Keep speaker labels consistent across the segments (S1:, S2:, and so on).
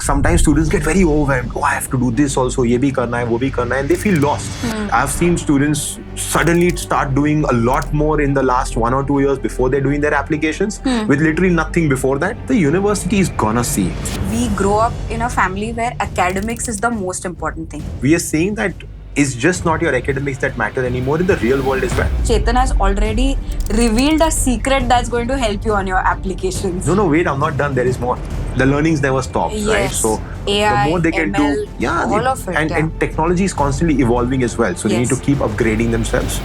S1: Sometimes students get very overwhelmed. Oh, I have to do this also, ye bhi karna hai, wo bhi karna hai, and they feel lost. I've seen students suddenly start doing a lot more in the last 1 or 2 years before they're doing their applications with literally nothing before that. The university is gonna see.
S2: We grow up in a family where academics is the most important thing.
S1: We are saying that it's just not your academics that matter anymore in the real world as well.
S2: Chetan has already revealed a secret that's going to help you on your applications.
S1: No, wait, I'm not done. There is more. The learnings never stops, right?
S2: Yes.
S1: So
S2: AI,
S1: the more they can
S2: ML,
S1: do,
S2: all of it,
S1: and technology is constantly evolving as well. So they need to keep upgrading themselves.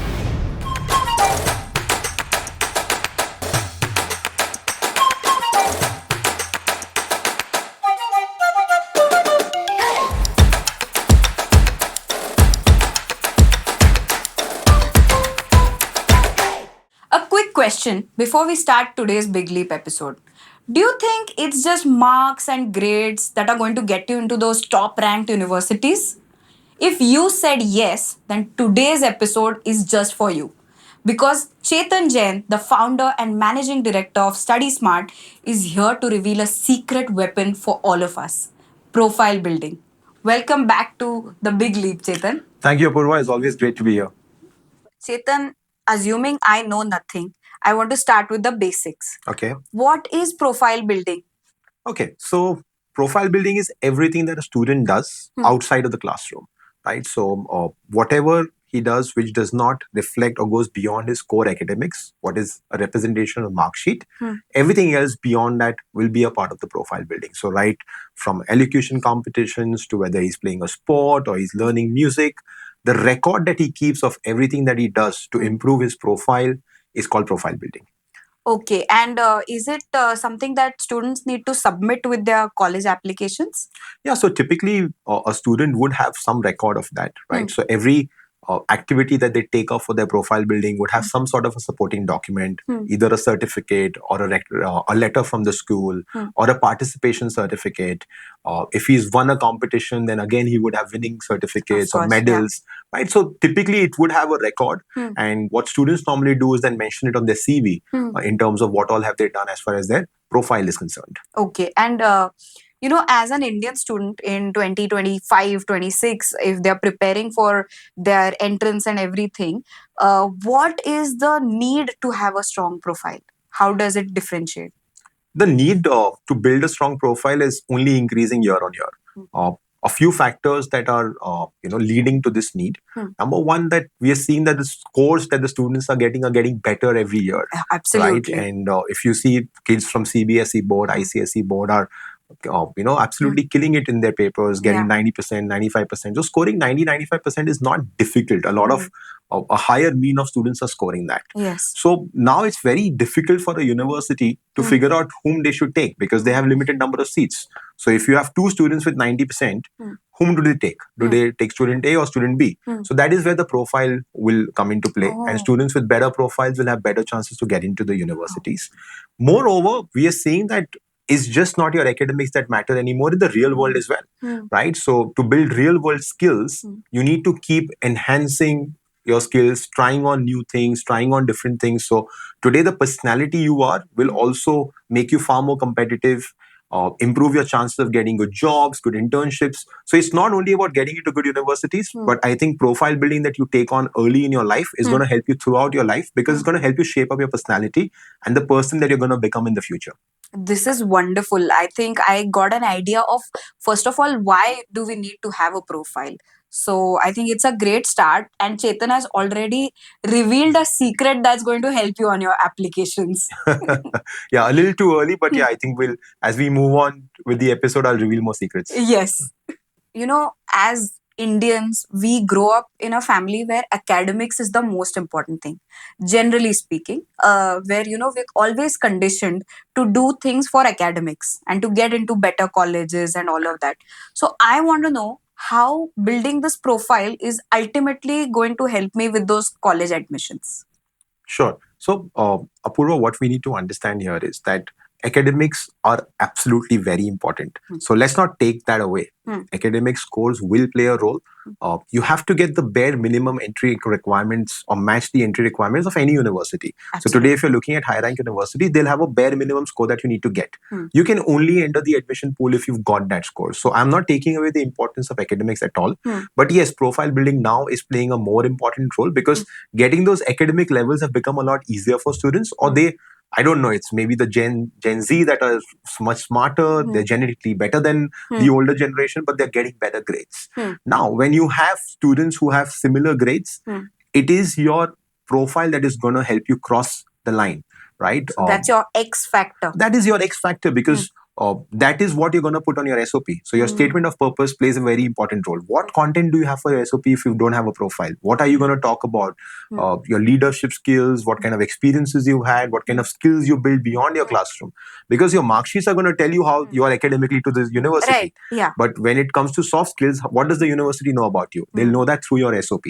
S2: A quick question before we start today's Big Leap episode. Do you think it's just marks and grades that are going to get you into those top ranked universities? If you said yes, then today's episode is just for you. Because Chetan Jain, the founder and managing director of Study Smart, is here to reveal a secret weapon for all of us: profile building. Welcome back to the Big Leap, Chetan.
S1: Thank you, Apoorva. It's always great to be here.
S2: Chetan, assuming I know nothing, I want to start with the basics.
S1: Okay.
S2: What is profile building?
S1: Okay. So profile building is everything that a student does outside of the classroom, right? So whatever he does which does not reflect or goes beyond his core academics, what is a representation of mark sheet, everything else beyond that will be a part of the profile building. So right from elocution competitions to whether he's playing a sport or he's learning music, the record that he keeps of everything that he does to improve his profile is called profile building.
S2: Okay, and is it something that students need to submit with their college applications?
S1: Yeah, so typically a student would have some record of that, right? So every activity that they take up for their profile building would have some sort of a supporting document, either a certificate or a letter from the school or a participation certificate. If he's won a competition, then again he would have winning certificates or medals, right? So typically it would have a record, and what students normally do is then mention it on their CV in terms of what all have they done as far as their profile is concerned.
S2: Okay, and as an Indian student in 2025, 26, if they're preparing for their entrance and everything, what is the need to have a strong profile? How does it differentiate?
S1: The need to build a strong profile is only increasing year on year. A few factors that are leading to this need. Number one, that we are seeing that the scores that the students are getting better every year.
S2: Absolutely.
S1: Right? And if you see kids from CBSE board, ICSE board are absolutely killing it in their papers, getting 90%, 95%. So scoring 90, 95% is not difficult. A lot of a higher mean of students are scoring that.
S2: Yes.
S1: So now it's very difficult for a university to figure out whom they should take because they have limited number of seats. So if you have two students with 90%, whom do they take? Do they take student A or student B? So that is where the profile will come into play. And students with better profiles will have better chances to get into the universities. Moreover, we are seeing that it's just not your academics that matter anymore in the real world as well, right? So to build real world skills, you need to keep enhancing your skills, trying on new things, trying on different things. So today, the personality you are will also make you far more competitive, improve your chances of getting good jobs, good internships. So it's not only about getting into good universities, but I think profile building that you take on early in your life is going to help you throughout your life because it's going to help you shape up your personality and the person that you're going to become in the future.
S2: This is wonderful. I think I got an idea of, first of all, why do we need to have a profile? So I think it's a great start. And Chetan has already revealed a secret that's going to help you on your applications.
S1: Yeah, a little too early, but yeah, I think as we move on with the episode, I'll reveal more secrets.
S2: Yes. As Indians, we grow up in a family where academics is the most important thing, generally speaking, where, we're always conditioned to do things for academics and to get into better colleges and all of that. So I want to know how building this profile is ultimately going to help me with those college admissions.
S1: Sure. So, Apoorva, what we need to understand here is that academics are absolutely very important. So let's not take that away. Academic scores will play a role. You have to get the bare minimum entry requirements or match the entry requirements of any university. So today, if you're looking at high rank universities, they'll have a bare minimum score that you need to get. You can only enter the admission pool if you've got that score. So I'm not taking away the importance of academics at all. But yes, profile building now is playing a more important role because getting those academic levels have become a lot easier for students, or I don't know, it's maybe the Gen Z that are much smarter, they're genetically better than the older generation, but they're getting better grades. Now, when you have students who have similar grades, it is your profile that is going to help you cross the line, right?
S2: So that's your X factor.
S1: That is your X factor because that is what you're going to put on your SOP. So your statement of purpose plays a very important role. What content do you have for your SOP if you don't have a profile? What are you going to talk about? Your leadership skills, what kind of experiences you've had, what kind of skills you build beyond your classroom. Because your mark sheets are going to tell you how you are academically to this university.
S2: Right. Yeah.
S1: But when it comes to soft skills, what does the university know about you? They'll know that through your SOP.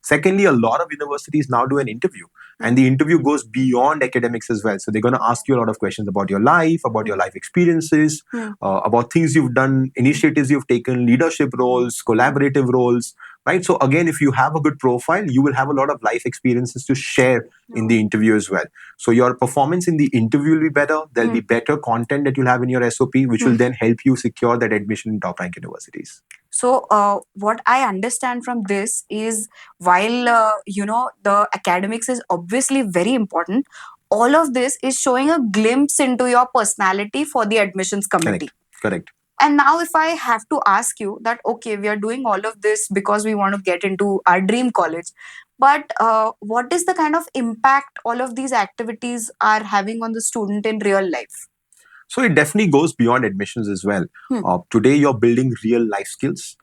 S1: Secondly, a lot of universities now do an interview. And the interview goes beyond academics as well. So they're going to ask you a lot of questions about your life, about your life experiences, about things you've done, initiatives you've taken, leadership roles, collaborative roles, right? So again, if you have a good profile, you will have a lot of life experiences to share in the interview as well. So your performance in the interview will be better. There'll be better content that you'll have in your SOP, which will then help you secure that admission in top rank universities.
S2: So what I understand from this is while, the academics is obviously very important, all of this is showing a glimpse into your personality for the admissions committee.
S1: Correct.
S2: And now if I have to ask you that, okay, we are doing all of this because we want to get into our dream college. But what is the kind of impact all of these activities are having on the student in real life?
S1: So it definitely goes beyond admissions as well. Today, you're building real life skills.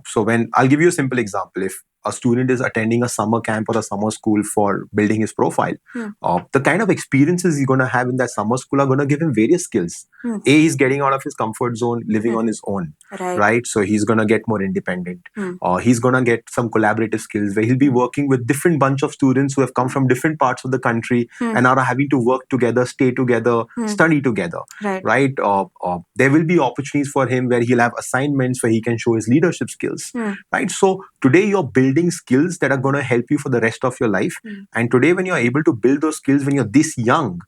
S1: So when I'll give you a simple example, if a student is attending a summer camp or a summer school for building his profile, the kind of experiences he's going to have in that summer school are going to give him various skills. He's getting out of his comfort zone, living on his own, right? So he's going to get more independent. He's going to get some collaborative skills where he'll be working with different bunch of students who have come from different parts of the country and are having to work together, stay together, study together, right? There will be opportunities for him where he'll have assignments where he can show his leadership skills, right? So today you're building skills that are going to help you for the rest of your life. And today when you're able to build those skills when you're this young,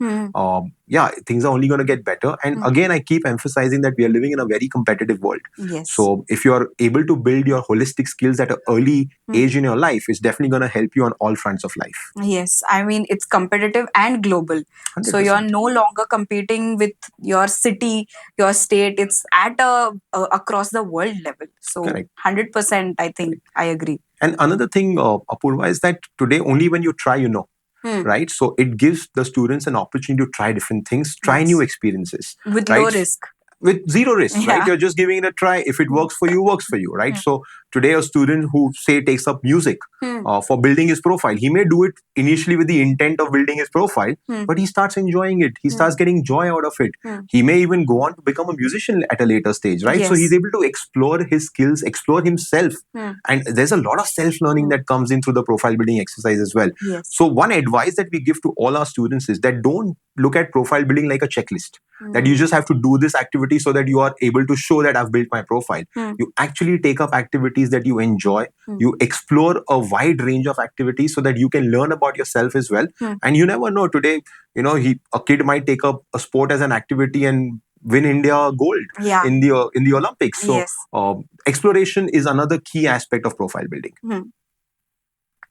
S1: things are only going to get better. And again, I keep emphasizing that we are living in a very competitive world.
S2: Yes.
S1: So if you're able to build your holistic skills at an early age in your life, it's definitely going to help you on all fronts of life.
S2: Yes, I mean, it's competitive and global.
S1: 100%.
S2: So you're no longer competing with your city, your state. It's at a across the world level. So
S1: Correct.
S2: 100%, I think I agree.
S1: And another thing, Apoorva, is that today only when you try, you know. Right? So it gives the students an opportunity to try different things, try new experiences.
S2: With
S1: right?
S2: low risk.
S1: With zero risk, right? You're just giving it a try. If it works for you, right? So today a student who say takes up music for building his profile, he may do it initially with the intent of building his profile, but he starts enjoying it. He starts getting joy out of it. He may even go on to become a musician at a later stage, right? So he's able to explore his skills, explore himself. And there's a lot of self-learning that comes in through the profile building exercise as well. So one advice that we give to all our students is that don't look at profile building like a checklist. That you just have to do this activity so that you are able to show that I've built my profile. You actually take up activities that you enjoy. You explore a wide range of activities so that you can learn about yourself as well. And you never know, today, a kid might take up a sport as an activity and win India gold in the Olympics. So exploration is another key aspect of profile building.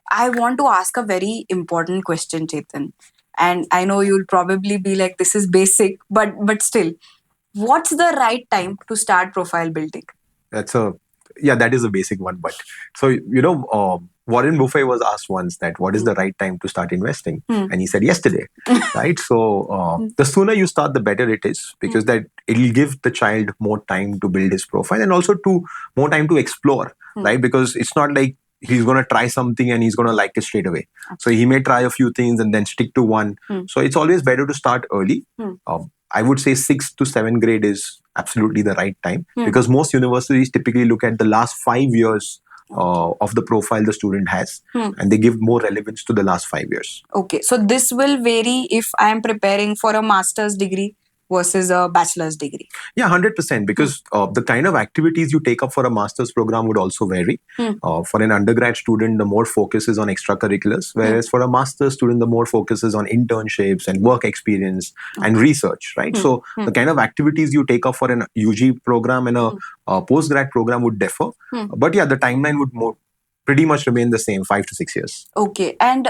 S2: I want to ask a very important question, Chetan. And I know you'll probably be like, this is basic, but still, what's the right time to start profile building?
S1: That is a basic one. But so, Warren Buffett was asked once that what is the right time to start investing? And he said yesterday, right? So the sooner you start, the better it is, because that it'll give the child more time to build his profile and also more time to explore, right? Because it's not like he's going to try something and he's going to like it straight away. So he may try a few things and then stick to one. So it's always better to start early. I would say 6th to 7th grade is absolutely the right time, because most universities typically look at the last 5 years of the profile the student has, and they give more relevance to the last 5 years.
S2: Okay, so this will vary if I am preparing for a master's degree. versus a bachelor's degree?
S1: Yeah, 100%. Because the kind of activities you take up for a master's program would also vary. For an undergrad student, the more focus is on extracurriculars, whereas for a master's student, the more focus is on internships and work experience and research, right? So the kind of activities you take up for an UG program and a postgrad program would differ. But yeah, the timeline would pretty much remain the same, 5 to 6 years.
S2: Okay. And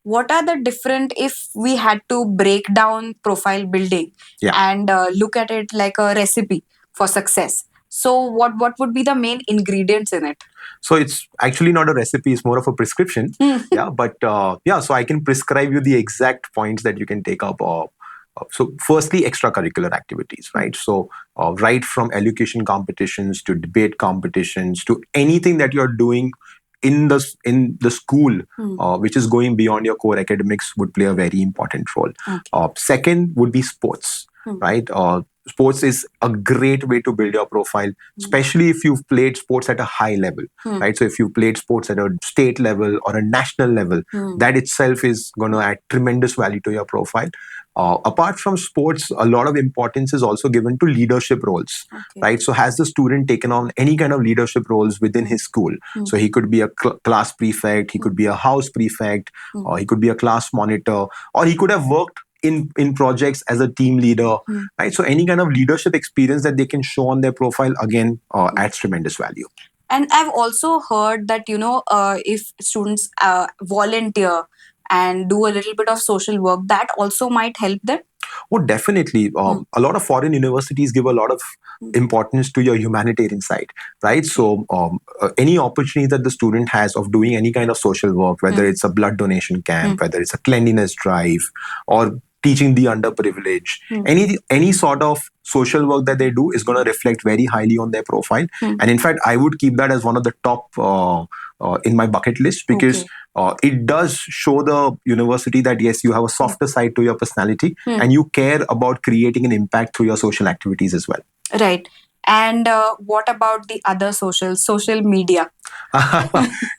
S2: what are the different, if we had to break down profile building and look at it like a recipe for success? So what would be the main ingredients in it?
S1: So it's actually not a recipe, it's more of a prescription. Yeah, but so I can prescribe you the exact points that you can take up. So firstly, extracurricular activities, right? So right from education competitions to debate competitions to anything that you're doing in the school, which is going beyond your core academics, would play a very important role. Second would be sports, right? Sports is a great way to build your profile, especially if you've played sports at a high level, right? So if you've played sports at a state level or a national level, that itself is going to add tremendous value to your profile. Apart from sports, a lot of importance is also given to leadership roles, right? So has the student taken on any kind of leadership roles within his school? So he could be a class prefect, he could be a house prefect, or he could be a class monitor, or he could have worked in projects as a team leader, right? So any kind of leadership experience that they can show on their profile, again, adds tremendous value.
S2: And I've also heard that, if students volunteer and do a little bit of social work, that also might help them.
S1: Oh, definitely. A lot of foreign universities give a lot of importance to your humanitarian side, right? So any opportunity that the student has of doing any kind of social work, whether it's a blood donation camp, whether it's a cleanliness drive, or teaching the underprivileged, any sort of social work that they do is going to reflect very highly on their profile. And in fact, I would keep that as one of the top in my bucket list, because it does show the university that yes, you have a softer side to your personality and you care about creating an impact through your social activities as well.
S2: Right. And what about the other social media?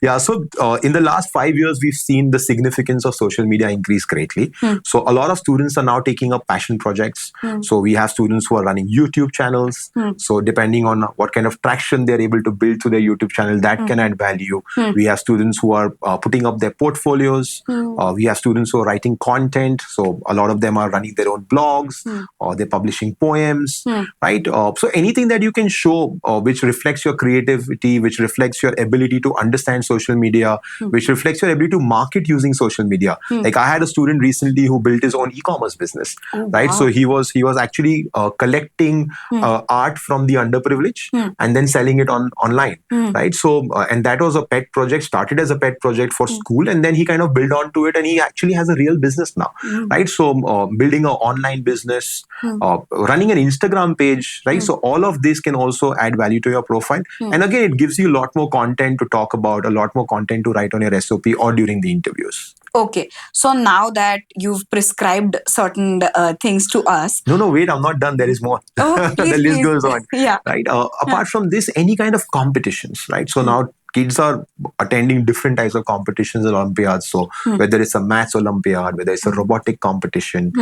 S1: Yeah, so in the last 5 years, we've seen the significance of social media increase greatly. So a lot of students are now taking up passion projects. So we have students who are running YouTube channels. So depending on what kind of traction they're able to build to their YouTube channel, that can add value. We have students who are putting up their portfolios. We have students who are writing content. So a lot of them are running their own blogs, or they're publishing poems, right? So anything that you can show which reflects your creativity, which reflects your ability to understand social media, which reflects your ability to market using social media. Like I had a student recently who built his own e-commerce business, right? Wow. So he was actually collecting art from the underprivileged and then selling it online, right? So and that was a pet project, started as a pet project for school, and then he kind of built onto it, and he actually has a real business now, right? So building an online business, running an Instagram page, right? So all of this can also add value to your profile. And again, it gives you a lot more content to talk about, a lot more content to write on your SOP or during the interviews.
S2: Okay. So now that you've prescribed certain things to us.
S1: No, wait, I'm not done. There is more.
S2: Oh, please,
S1: the list goes on.
S2: Yeah.
S1: Right. Apart from this, any kind of competitions, right? So now kids are attending different types of competitions, Olympiads. So whether it's a maths Olympiad, whether it's a robotic competition,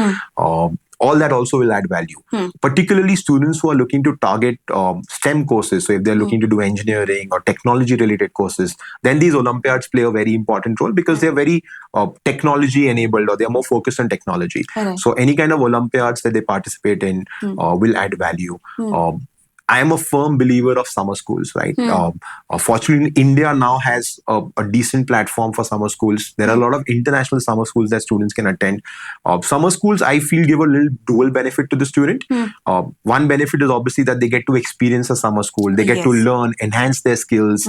S1: all that also will add value. Particularly students who are looking to target STEM courses. So if they're looking to do engineering or technology related courses, then these Olympiads play a very important role, because they're very technology enabled, or they're more focused on technology. So any kind of Olympiads that they participate in will add value. I am a firm believer of summer schools, right? Fortunately, India now has a decent platform for summer schools. There are a lot of international summer schools that students can attend. Summer schools, I feel, give a little dual benefit to the student. One benefit is obviously that they get to experience a summer school. They get to learn, enhance their skills,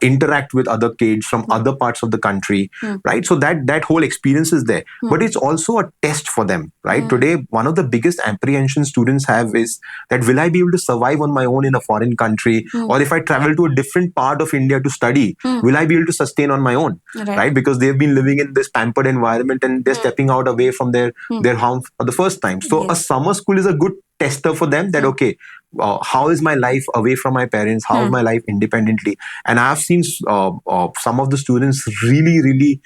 S1: interact with other kids from other parts of the country, right? So that whole experience is there. But it's also a test for them, right? Today, one of the biggest apprehensions students have is that, will I be able to survive on my own in a foreign country? Or if I travel to a different part of India to study, will I be able to sustain on my own? Right? Because they've been living in this pampered environment and they're stepping out away from their home for the first time. So a summer school is a good tester for them, that okay, how is my life away from my parents? How is my life independently? And I've seen some of the students really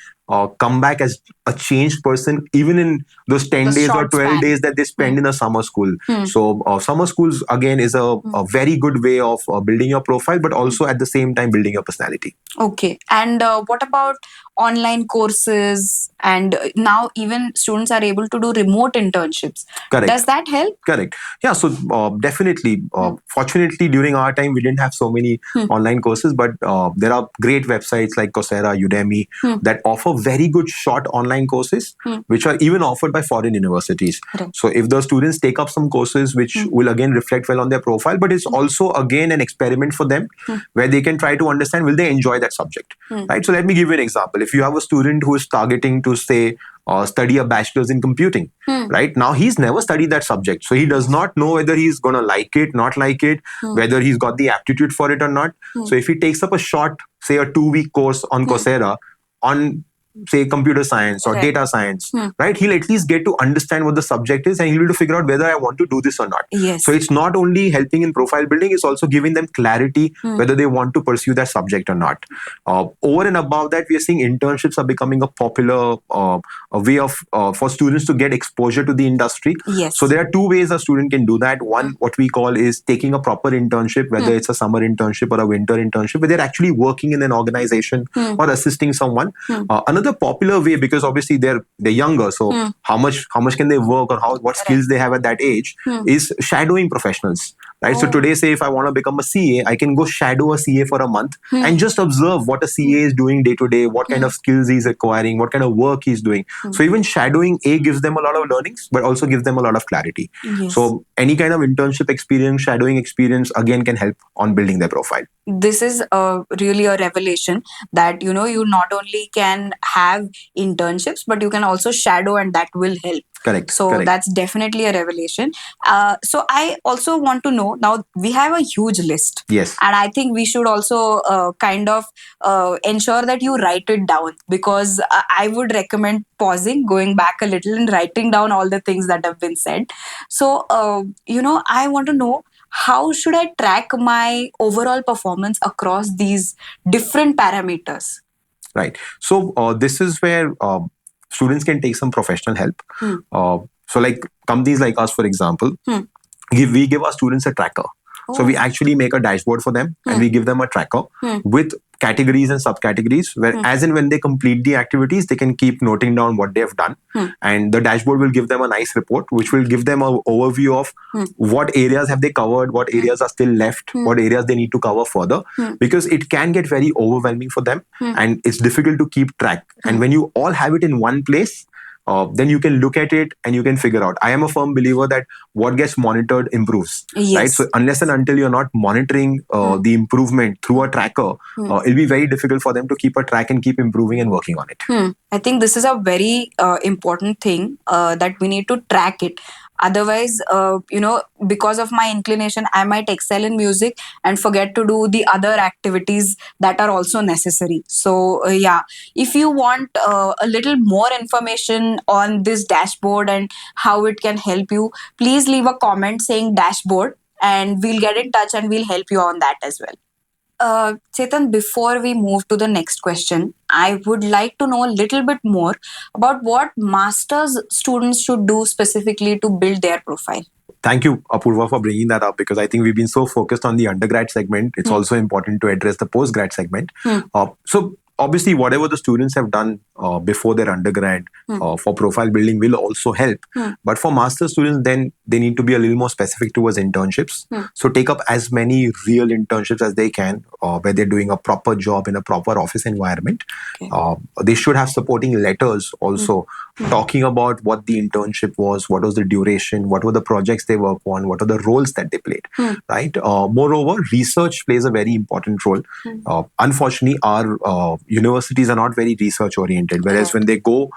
S1: come back as a changed person even in those 10
S2: The
S1: days or
S2: short
S1: 12
S2: span.
S1: days that they spend in a summer school. So summer schools again is a very good way of building your profile, but also at the same time building your personality.
S2: Okay. And what about online courses? And now even students are able to do remote internships.
S1: Correct.
S2: Does that help?
S1: Correct. Yeah. So definitely. Fortunately, during our time, we didn't have so many online courses, but there are great websites like Coursera, Udemy that offer very good short online courses, which are even offered by foreign universities.
S2: Right.
S1: So if the students take up some courses, which will again reflect well on their profile, but it's also again an experiment for them where they can try to understand will they enjoy that subject. Right. So let me give you an example. If you have a student who is targeting to say study a bachelor's in computing. Right now, he's never studied that subject, so he does not know whether he's gonna like it, not like it, whether he's got the aptitude for it or not. So if he takes up a short, say a 2-week course on Coursera on say computer science or
S2: Right.
S1: data science, right? He'll at least get to understand what the subject is and he'll be able to figure out whether I want to do this or not.
S2: Yes.
S1: So it's not only helping in profile building, it's also giving them clarity whether they want to pursue that subject or not. Over and above that, we are seeing internships are becoming a popular a way of for students to get exposure to the industry.
S2: Yes.
S1: So there are two ways a student can do that. One, what we call is taking a proper internship, whether it's a summer internship or a winter internship, where they're actually working in an organization or assisting someone. Another popular way, because obviously they're younger, so how much can they work or what skills they have at that age, is shadowing professionals. Right. So today, say if I want to become a CA, I can go shadow a CA for a month and just observe what a CA is doing day to day, what kind of skills he's acquiring, what kind of work he's doing. So even shadowing gives them a lot of learnings, but also gives them a lot of clarity.
S2: Yes.
S1: So any kind of internship experience, shadowing experience, again can help on building their profile.
S2: This is really a revelation that you not only can have internships, but you can also shadow, and that will help.
S1: Correct.
S2: So
S1: Correct.
S2: that's definitely a revelation. So I also want to know, now we have a huge list.
S1: Yes.
S2: And I think we should also kind of ensure that you write it down, because I would recommend pausing, going back a little and writing down all the things that have been said. So, I want to know, how should I track my overall performance across these different parameters?
S1: Right. So this is where students can take some professional help. So like companies like us, for example, we give our students a tracker. So we actually make a dashboard for them and we give them a tracker with categories and subcategories where as and when they complete the activities, they can keep noting down what they have done. And the dashboard will give them a nice report, which will give them an overview of what areas have they covered, what areas are still left, what areas they need to cover further, because it can get very overwhelming for them and it's difficult to keep track. And when you all have it in one place, then you can look at it and you can figure out. I am a firm believer that what gets monitored improves.
S2: Yes.
S1: Right? So unless and until you're not monitoring the improvement through a tracker, it'll be very difficult for them to keep a track and keep improving and working on it.
S2: I think this is a very important thing, that we need to track it. Otherwise, because of my inclination, I might excel in music and forget to do the other activities that are also necessary. So, if you want a little more information on this dashboard and how it can help you, please leave a comment saying dashboard, and we'll get in touch and we'll help you on that as well. Chetan, before we move to the next question, I would like to know a little bit more about what master's students should do specifically to build their profile.
S1: Thank you, Apoorva, for bringing that up, because I think we've been so focused on the undergrad segment. It's also important to address the postgrad segment. So obviously, whatever the students have done before their undergrad for profile building will also help. But for master students, then they need to be a little more specific towards internships. So take up as many real internships as they can, where they're doing a proper job in a proper office environment. Okay. They should have supporting letters also talking about what the internship was, what was the duration, what were the projects they worked on, what are the roles that they played. Right. Moreover, research plays a very important role. Unfortunately, our universities are not very research oriented, whereas when they go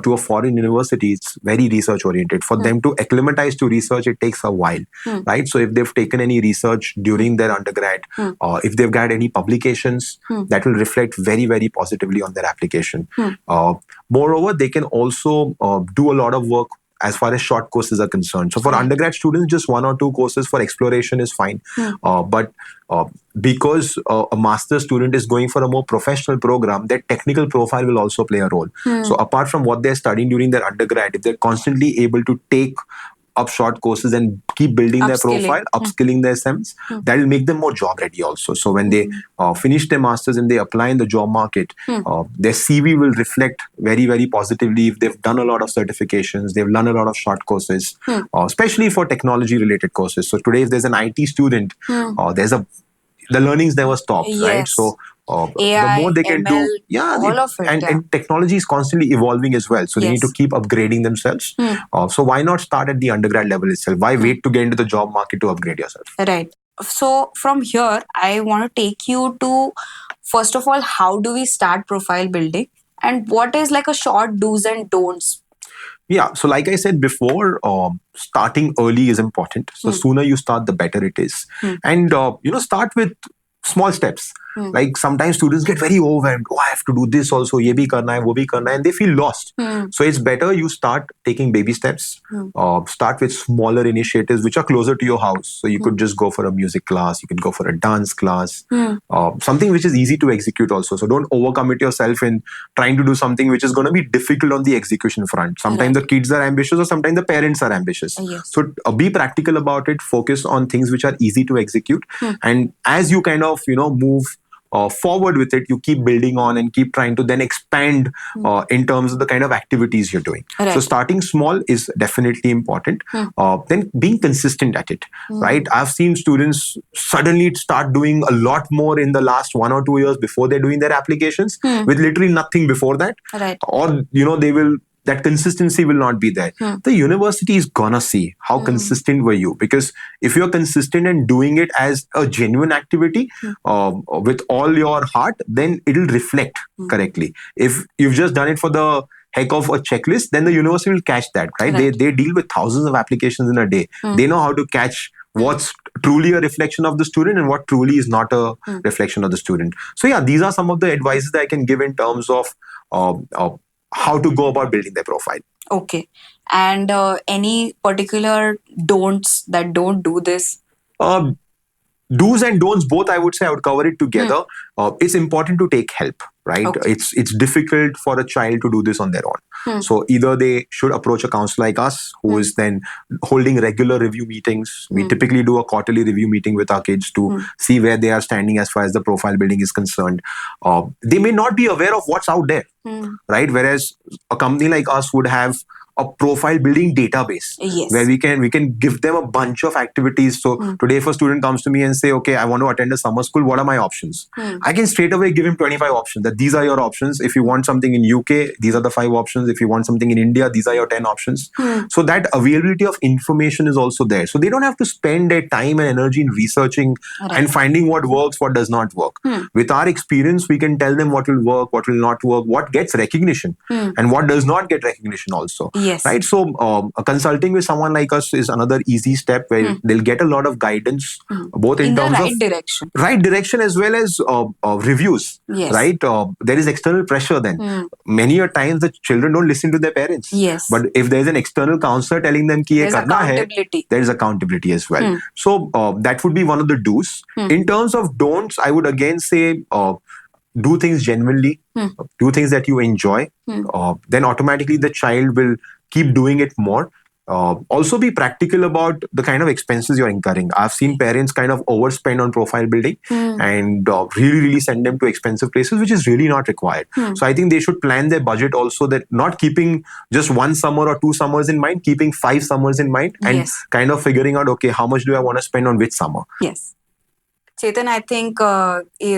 S1: to a foreign university, it's very research oriented. For them to acclimatize to research, it takes a while, right? So if they've taken any research during their undergrad, if they've got any publications, that will reflect very, very positively on their application. Moreover, they can also do a lot of work as far as short courses are concerned. So for
S2: Right.
S1: undergrad students, just 1 or 2 courses for exploration is fine. But because a master's student is going for a more professional program, their technical profile will also play a role. So apart from what they're studying during their undergrad, if they're constantly able to take up short courses and keep building their
S2: Upskilling.
S1: profile, upskilling their SEMs, that will make them more job ready also. So when they finish their masters and they apply in the job market, their CV will reflect very, very positively if they've done a lot of certifications, they've learned a lot of short courses, especially for technology related courses. So today, if there's an IT student, the learnings never stops, right?
S2: Yes.
S1: So the
S2: AI,
S1: more they can
S2: ML,
S1: do,
S2: all of it, yeah.
S1: and technology is constantly evolving as well. So they need to
S2: Yes.
S1: keep upgrading themselves. So why not start at the undergrad level itself? Why wait to get into the job market to upgrade yourself?
S2: Right. So from here, I want to take you to, first of all, how do we start profile building? And what is like a short do's and don'ts?
S1: Yeah, so like I said before, starting early is important. So sooner you start, the better it is. And start with small steps. Like sometimes students get very overwhelmed. Oh, I have to do this also. Ye bhi karna hai, wo bhi karna hai, and they feel lost. So it's better you start taking baby steps. Start with smaller initiatives which are closer to your house. So you could just go for a music class. You can go for a dance class. Something which is easy to execute also. So don't overcommit yourself in trying to do something which is going to be difficult on the execution front. Sometimes the kids are ambitious or sometimes the parents are ambitious.
S2: Yes.
S1: So be practical about it. Focus on things which are easy to execute. And as you kind of move forward with it, you keep building on and keep trying to then expand in terms of the kind of activities you're doing.
S2: Right.
S1: So starting small is definitely important. Then being consistent at it, right? I've seen students suddenly start doing a lot more in the last 1 or 2 years before they're doing their applications with literally nothing before that.
S2: Right.
S1: Or they will, that consistency will not be there. The university is gonna see how consistent were you, because if you're consistent and doing it as a genuine activity with all your heart, then it'll reflect correctly. If you've just done it for the heck of a checklist, then the university will catch that, right?
S2: Right.
S1: They deal with thousands of applications in a day. They know how to catch what's truly a reflection of the student and what truly is not a reflection of the student. So yeah, these are some of the advices that I can give in terms of how to go about building their profile.
S2: Okay. And any particular don'ts that don't do this?
S1: Do's and don'ts, both I would say, I would cover it together. It's important to take help, right?
S2: Okay.
S1: It's difficult for a child to do this on their own. So either they should approach a counselor like us, who is then holding regular review meetings. We typically do a quarterly review meeting with our kids to see where they are standing as far as the profile building is concerned. They may not be aware of what's out there, right? Whereas a company like us would have a profile building database.
S2: Yes.
S1: Where we can give them a bunch of activities. So today, if a student comes to me and say, okay, I want to attend a summer school, what are my options? I can straight away give him 25 options, that these are your options. If you want something in UK, these are the 5 options. If you want something in India, these are your 10 options. So that availability of information is also there. So they don't have to spend their time and energy in researching and finding what works, what does not work. With our experience, we can tell them what will work, what will not work, what gets recognition and what does not get recognition also.
S2: Yes.
S1: Right. So consulting with someone like us is another easy step where they'll get a lot of guidance, both in terms
S2: the
S1: of
S2: direction.
S1: Right direction as well as reviews.
S2: Yes.
S1: Right. There is external pressure then. Many a times the children don't listen to their parents.
S2: Yes.
S1: But if there's an external counselor telling them ki ye
S2: There's
S1: karna hai,
S2: accountability.
S1: there is accountability as well. So that would be one of the do's. In terms of don'ts, I would again say do things genuinely, do things that you enjoy. Then automatically the child will keep doing it more. Also be practical about the kind of expenses you're incurring. I've seen parents kind of overspend on profile building and really send them to expensive places, which is really not required. So I think they should plan their budget also, that not keeping just 1 summer or 2 summers in mind, keeping 5 summers in mind and kind of figuring out, okay, how much do I want to spend on which summer?
S2: Yes. Chetan, I think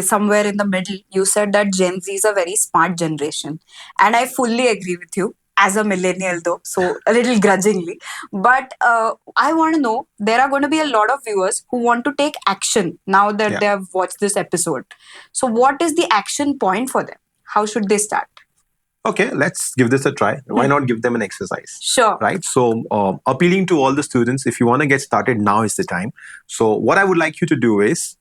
S2: somewhere in the middle, you said that Gen Z is a very smart generation. And I fully agree with you, as a millennial though, so a little grudgingly. But I want to know, there are going to be a lot of viewers who want to take action now that they have watched this episode. So what is the action point for them? How should they start?
S1: Okay, let's give this a try. Why not give them an exercise?
S2: Sure.
S1: Right? So, appealing to all the students, if you want to get started, now is the time. So, what I would like you to do is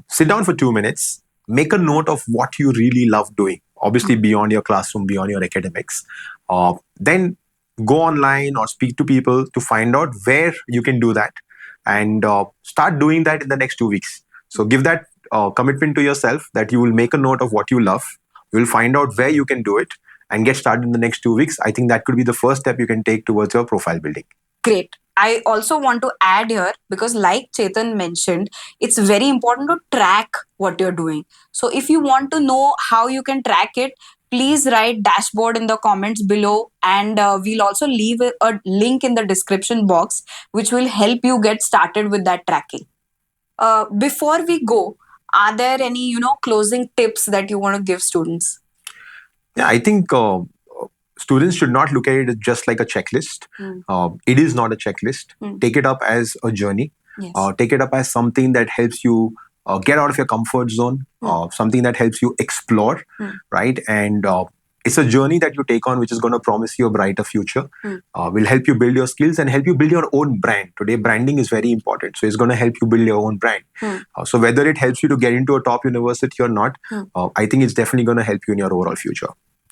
S1: sit down for 2 minutes, make a note of what you really love doing, obviously beyond your classroom, beyond your academics. Then go online or speak to people to find out where you can do that, and start doing that in the next 2 weeks. So give that commitment to yourself that you will make a note of what you love. You will find out where you can do it and get started in the next 2 weeks. I think that could be the first step you can take towards your profile building.
S2: Great. I also want to add here, because like Chetan mentioned, it's very important to track what you're doing. So if you want to know how you can track it, please write dashboard in the comments below, and we'll also leave a link in the description box which will help you get started with that tracking. Before we go, are there any closing tips that you want to give students?
S1: Yeah, I think students should not look at it just like a checklist. It is not a checklist. Take it up as a journey.
S2: Yes.
S1: Take it up as something that helps you get out of your comfort zone, something that helps you explore, right? And it's a journey that you take on which is going to promise you a brighter future, will help you build your skills and help you build your own brand. Today, branding is very important. So it's going to help you build your own brand. So whether it helps you to get into a top university or not, I think it's definitely going to help you in your overall future.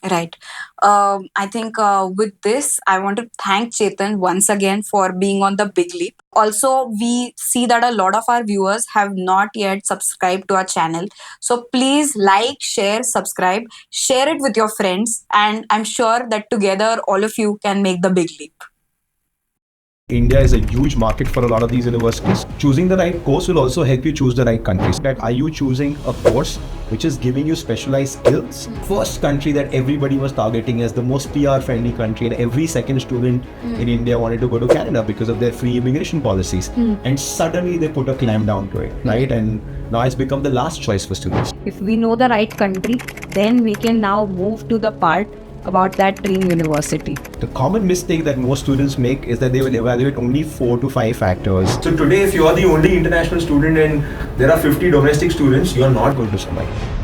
S2: Right. I think with this, I want to thank Chetan once again for being on the Big Leap. Also, we see that a lot of our viewers have not yet subscribed to our channel. So please like, share, subscribe, share it with your friends. And I'm sure that together, all of you can make the Big Leap.
S3: India is a huge market for a lot of these universities. Choosing the right course will also help you choose the right countries. That are you choosing a course which is giving you specialized skills? First country that everybody was targeting as the most PR friendly country, and every second student in India wanted to go to Canada because of their free immigration policies. And suddenly they put a clamp down to it, right? And now it's become the last choice for students.
S4: If we know the right country, then we can now move to the part about that dream university.
S3: The common mistake that most students make is that they will evaluate only 4 to 5 factors. So today, if you are the only international student and there are 50 domestic students, you are not going to survive.